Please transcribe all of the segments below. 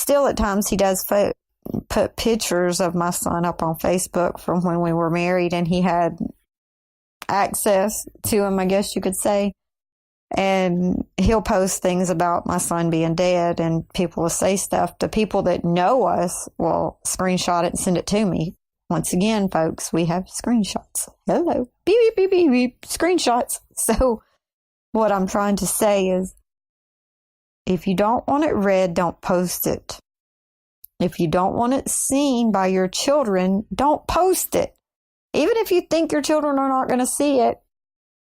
still at times he does put pictures of my son up on Facebook from when we were married, and he had access to him, I guess you could say. And he'll post things about my son being dead, and people will say stuff. The people that know us will screenshot it and send it to me. Once again, folks, we have screenshots. Hello. Beep, beep, beep, beep, beep. Screenshots. So what I'm trying to say is, if you don't want it read, don't post it. If you don't want it seen by your children, don't post it. Even if you think your children are not going to see it,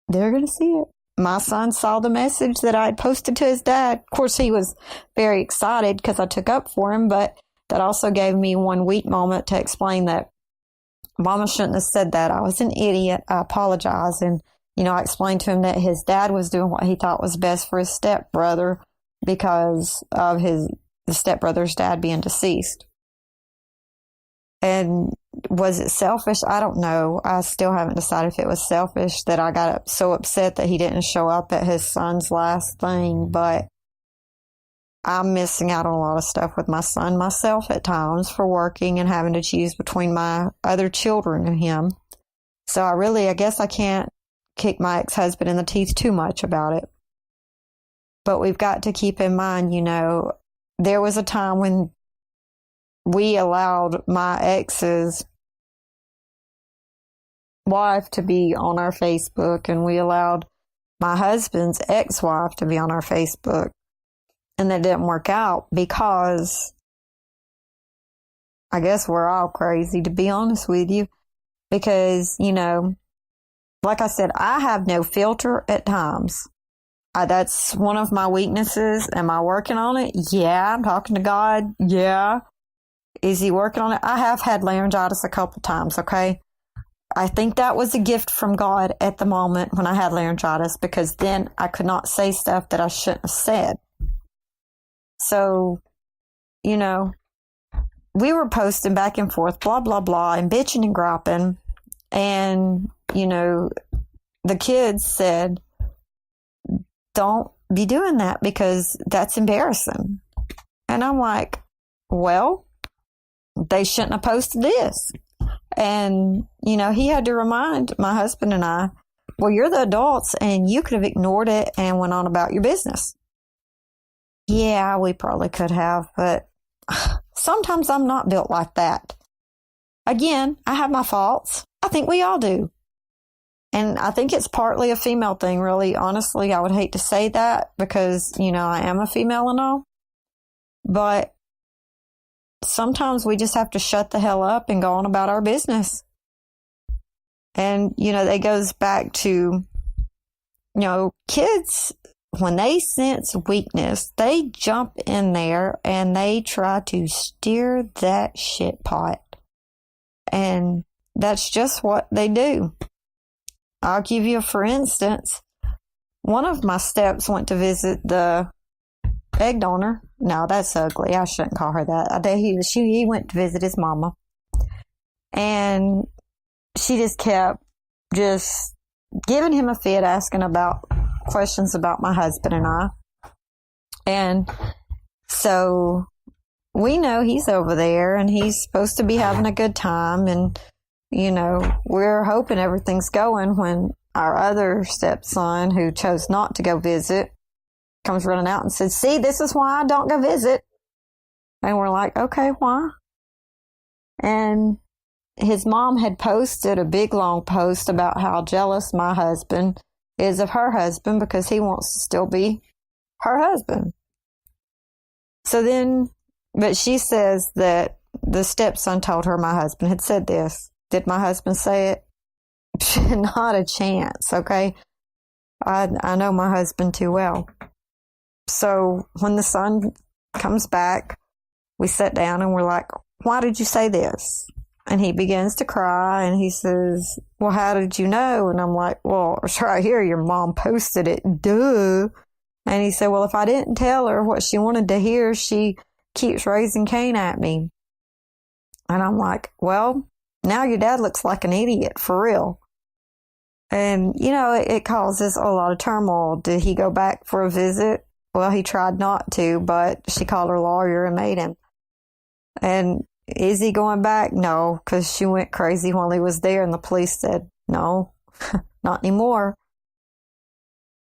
they're going to see it. My son saw the message that I had posted to his dad. Of course, he was very excited because I took up for him, but that also gave me one weak moment to explain that Mama shouldn't have said that. I was an idiot. I apologize. And, I explained to him that his dad was doing what he thought was best for his stepbrother because of the stepbrother's dad being deceased. And was it selfish? I don't know. I still haven't decided if it was selfish that I got so upset that he didn't show up at his son's last thing, but I'm missing out on a lot of stuff with my son myself at times for working and having to choose between my other children and him. So I guess I can't kick my ex-husband in the teeth too much about it. But we've got to keep in mind, there was a time when we allowed my ex's wife to be on our Facebook, and we allowed my husband's ex-wife to be on our Facebook. And that didn't work out because I guess we're all crazy, to be honest with you. Because, like I said, I have no filter at times. That's one of my weaknesses. Am I working on it? Yeah. I'm talking to God. Yeah. Is he working on it? I have had laryngitis a couple times, okay? I think that was a gift from God at the moment when I had laryngitis, because then I could not say stuff that I shouldn't have said. So, we were posting back and forth, blah, blah, blah, and bitching and griping. And, the kids said, don't be doing that because that's embarrassing. And I'm like, well, they shouldn't have posted this. And, he had to remind my husband and I, well, you're the adults and you could have ignored it and went on about your business. Yeah, we probably could have, but sometimes I'm not built like that. Again, I have my faults. I think we all do. And I think it's partly a female thing, really. Honestly, I would hate to say that because, I am a female and all. But sometimes we just have to shut the hell up and go on about our business. And, that goes back to, kids, when they sense weakness, they jump in there and they try to steer that shit pot. And that's just what they do. I'll give you for instance, one of my steps went to visit the egg donor. No, that's ugly. I shouldn't call her that. He went to visit his mama. And she just kept giving him a fit, asking about questions about my husband and I. And so we know he's over there and he's supposed to be having a good time. And, we're hoping everything's going when our other stepson, who chose not to go visit, comes running out and says, see, this is why I don't go visit. And we're like, okay, why? And his mom had posted a big long post about how jealous my husband is of her husband because he wants to still be her husband. So then, but she says that the stepson told her my husband had said this. Did my husband say it? Not a chance, okay? I know my husband too well. So when the son comes back, we sit down and we're like, why did you say this? And he begins to cry and he says, well, how did you know? And I'm like, well, it's right here. Your mom posted it. Duh. And he said, well, if I didn't tell her what she wanted to hear, she keeps raising Cain at me. And I'm like, well, now your dad looks like an idiot, for real. And, it causes a lot of turmoil. Did he go back for a visit? Well, he tried not to, but she called her lawyer and made him. And is he going back? No, because she went crazy while he was there, and the police said, no, not anymore.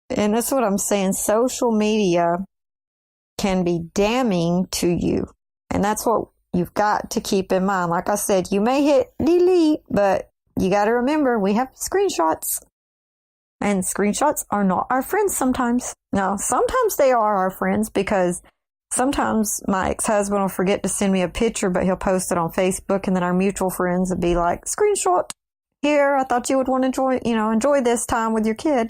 And that's what I'm saying. Social media can be damning to you. And that's what you've got to keep in mind. Like I said, you may hit delete, but you got to remember we have screenshots. And screenshots are not our friends sometimes. Now, sometimes they are our friends because sometimes my ex-husband will forget to send me a picture, but he'll post it on Facebook, and then our mutual friends would be like, screenshot here. I thought you would want to enjoy this time with your kid.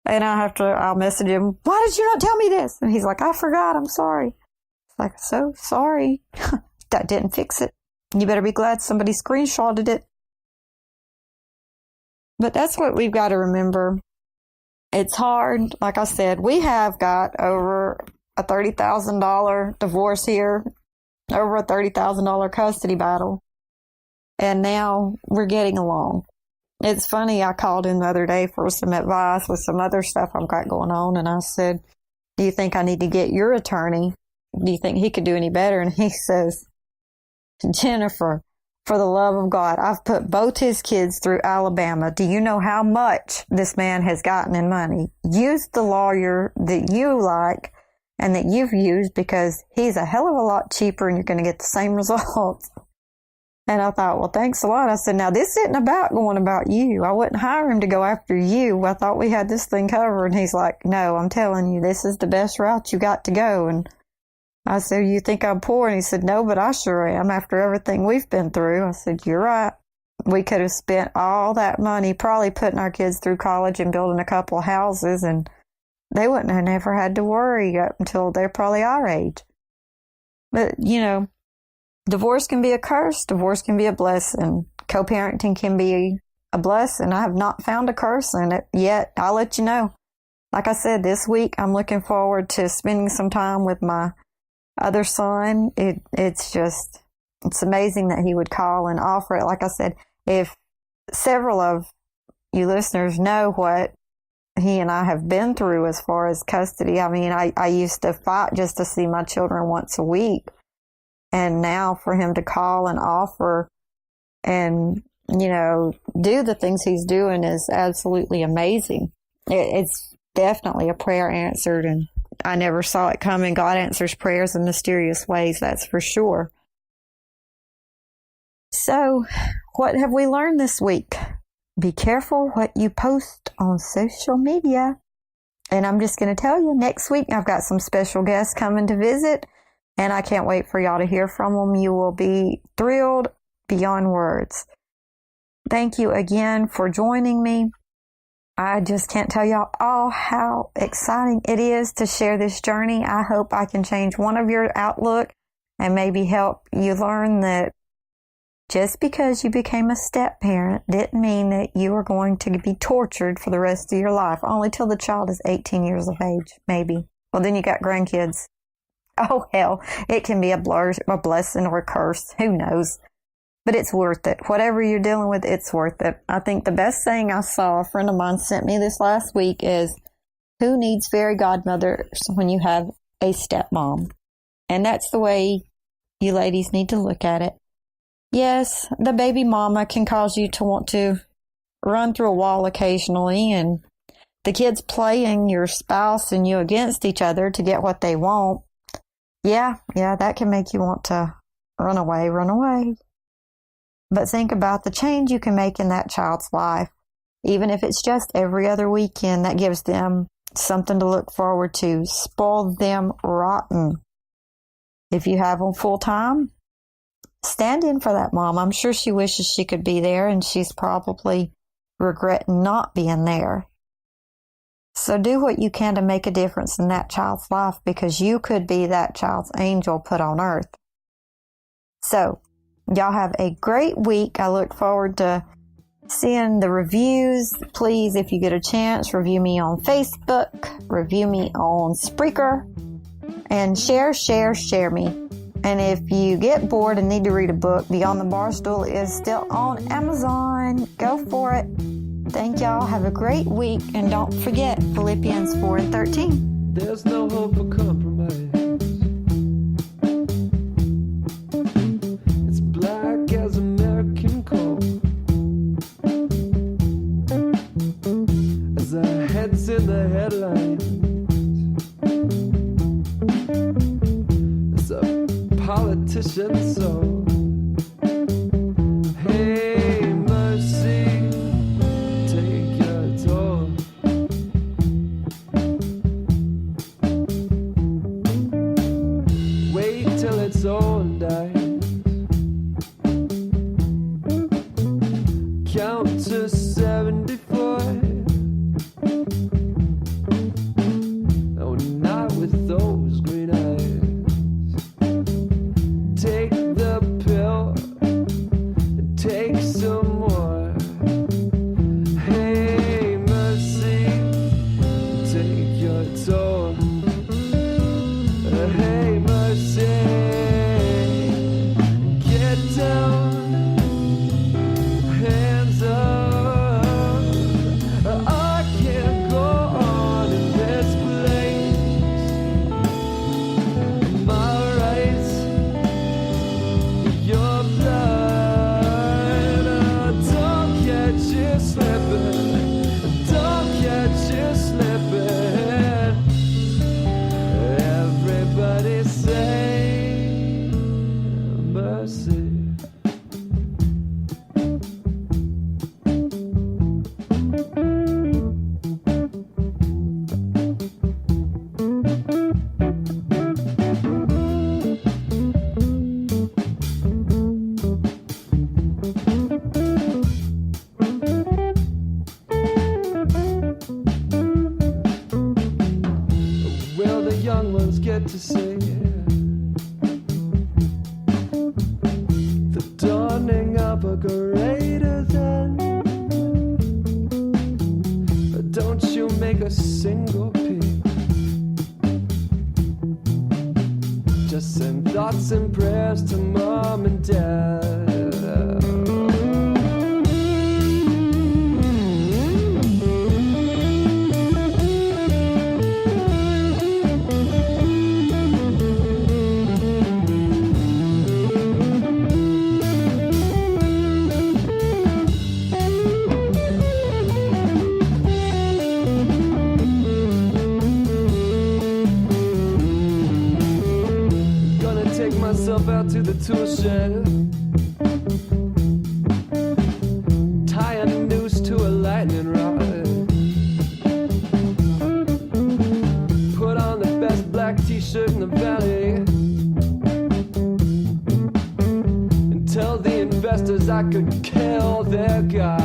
And I'll message him, why did you not tell me this? And he's like, I forgot. I'm sorry. It's like, so sorry. That didn't fix it. You better be glad somebody screenshotted it. But that's what we've got to remember. It's hard. Like I said, we have got over a $30,000 divorce here, over a $30,000 custody battle. And now we're getting along. It's funny, I called him the other day for some advice with some other stuff I've got going on, and I said, do you think I need to get your attorney? Do you think he could do any better? And he says, Jennifer, for the love of God, I've put both his kids through Alabama. Do you know how much this man has gotten in money? Use the lawyer that you like and that you've used, because he's a hell of a lot cheaper and you're going to get the same results. And I thought, well, thanks a lot. I said, now this isn't going about you. I wouldn't hire him to go after you. I thought we had this thing covered. And he's like, no, I'm telling you, this is the best route you got to go. And I said, you think I'm poor? And he said, no, but I sure am after everything we've been through. I said, you're right. We could have spent all that money probably putting our kids through college and building a couple of houses, and they wouldn't have never had to worry up until they're probably our age. But, divorce can be a curse. Divorce can be a blessing. Co-parenting can be a blessing. I have not found a curse in it yet. I'll let you know. Like I said, this week I'm looking forward to spending some time with my other son. It's amazing that he would call and offer it. Like I said, if several of you listeners know what he and I have been through as far as custody, I mean, I used to fight just to see my children once a week. And now for him to call and offer and, do the things he's doing is absolutely amazing. It's definitely a prayer answered, and I never saw it coming. God answers prayers in mysterious ways, that's for sure. So, what have we learned this week? Be careful what you post on social media. And I'm just going to tell you, next week I've got some special guests coming to visit. And I can't wait for y'all to hear from them. You will be thrilled beyond words. Thank you again for joining me. I just can't tell y'all all how exciting it is to share this journey. I hope I can change one of your outlook and maybe help you learn that just because you became a step parent didn't mean that you are going to be tortured for the rest of your life, only till the child is 18 years of age, maybe. Well, then you got grandkids. Oh, hell, it can be a blessing or a curse. Who knows? But it's worth it. Whatever you're dealing with, it's worth it. I think the best thing I saw a friend of mine sent me this last week is, who needs fairy godmothers when you have a stepmom? And that's the way you ladies need to look at it. Yes, the baby mama can cause you to want to run through a wall occasionally, and the kids playing your spouse and you against each other to get what they want. Yeah, that can make you want to run away. But think about the change you can make in that child's life. Even if it's just every other weekend, that gives them something to look forward to. Spoil them rotten. If you have them full time, stand in for that mom. I'm sure she wishes she could be there, and she's probably regretting not being there. So do what you can to make a difference in that child's life, because you could be that child's angel put on earth. So, y'all have a great week. I look forward to seeing the reviews. Please, if you get a chance, review me on Facebook, review me on Spreaker, and share me. And if you get bored and need to read a book, Beyond the Barstool is still on Amazon. Go for it. Thank y'all. Have a great week. And don't forget Philippians 4:13. There's no hope for compromise. politicians. So hey, mercy, take your toll. Wait till it's all dies. Count to 74. Oh, not with those green eyes. Take the pill, take some more. Hey, mercy, take your toll. Hey, mercy, get down, hands up. I can't go on in this place. My rights, your blood. Don't catch you slipping. Don't catch you slipping. Everybody say mercy. Will the young ones get to see the dawning of a greater than? Don't you make a single peep. Just send thoughts and prayers to mom and dad. Take myself out to the tool shed, tie a noose to a lightning rod, put on the best black t-shirt in the valley, and tell the investors I could kill their god.